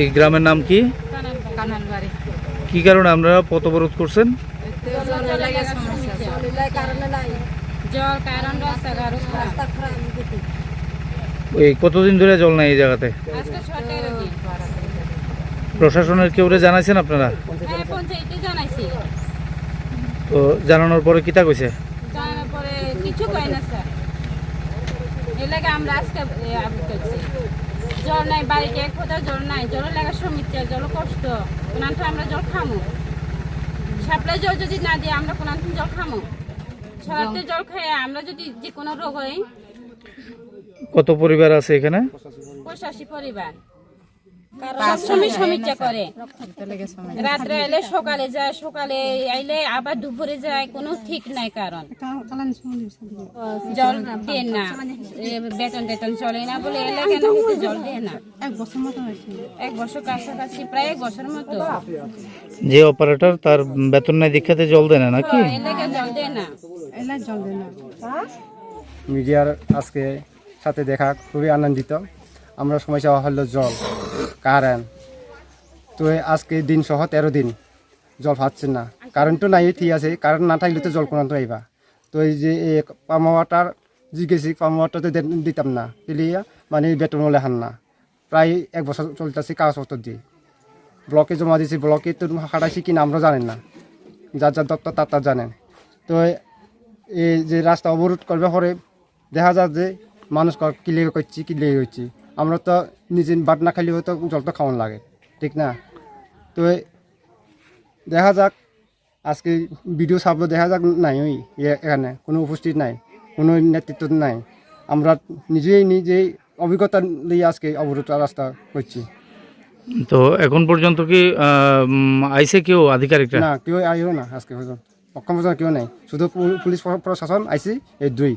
এই গ্রামের নাম কি? কানালবাড়ি। কি কারণে আপনারা পথ অবরোধ করছেন? জল কারণ রাস্তা খারাপ। এই কতদিন ধরে জল নাই এই জায়গাতে? আজকে 17 দিন। প্রশাসনের কেউ জানাইছেন আপনারা? হ্যাঁ, পঞ্চায়েতে জানাইছি। তো জানানোর পরে কিতা কইছে? জানানোর পরে কিছু কয় না স্যার। এর লাগে আমরা আজকে আবু করছি। জল নাই, বাড়িতে এক ফোঁটা জল নাই। জলের লাগা সমস্যা, জল কষ্ট। কোনান্তে আমরা জল খামু। সাপ্লাই জল যদি না দিয়ে আমরা কোনান্তে জল খামু। সারাতে জল খেয়ে আমরা যদি যে কোনো রোগ হয়। কত পরিবার আছে এখানে? 85 পরিবার। সবসময় সমস্যা করে। রাত্রে এলে সকালে যায়, সকালে আইলে আবার দুপুরে যায়, কোনো ঠিক নাই কারণ। জল দেয় না, বেতন টেতন চলে না বলে এলে কেন জল দেয় না। 1 বছর কাছাকাছি, প্রায় 1 বছর মতো। যে অপারেটর তার বেতন নাই দেখাতে জল দেয় না নাকি? এলাকা জল দেয় না। মিডিয়ার আজকে সাথে দেখা খুবই আনন্দিত। আমরা সমস্যা হলো জল, কারেন্ট। তো আজকে দিন সহ 13 দিন জল পাচ্ছেন না। কারেন্ট তো নাই, ঠিক আছে, কারেন্ট না থাকলে তো জল কোন আইবা। তো এই যে পাম ওয়াটার জিজ্ঞেসি, পাম ওয়াটার তো দিতাম না, দিলিয়া মানে বেতন হলে হান না। প্রায় 1 বছর চলতেছে কাগজপত্র দিয়ে। ব্লকে জমা দিয়েছি, ব্লকে তো হাঁটাইছি কিনা আমরা জানেন না, যার যার দপ্তর তার জানেন। তো এই যে রাস্তা অবরোধ করবে পরে দেখা যায় যে মানুষ কি লেগে করছি, কি লেগে হচ্ছি। আমরা তো নিজে বাট না খাইলে হয়তো জল তো খাওয়ান লাগে, ঠিক না? তো দেখা যাক, আজকে ভিডিও ছাপলো, দেখা যাক নাই ওই এখানে কোনো উপস্থিত নাই, কোনো নেতৃত্ব নাই। আমরা নিজেই অভিজ্ঞতা নিয়ে আজকে অবরোধ রাস্তা করছি। তো এখন পর্যন্ত কি আইসে কেউ আধিকারিকরা? না, কেউ আইও না আজকে পর্যন্ত, অক্ষম কেউ নাই, শুধু পুলিশ প্রশাসন আইসি, এই 2।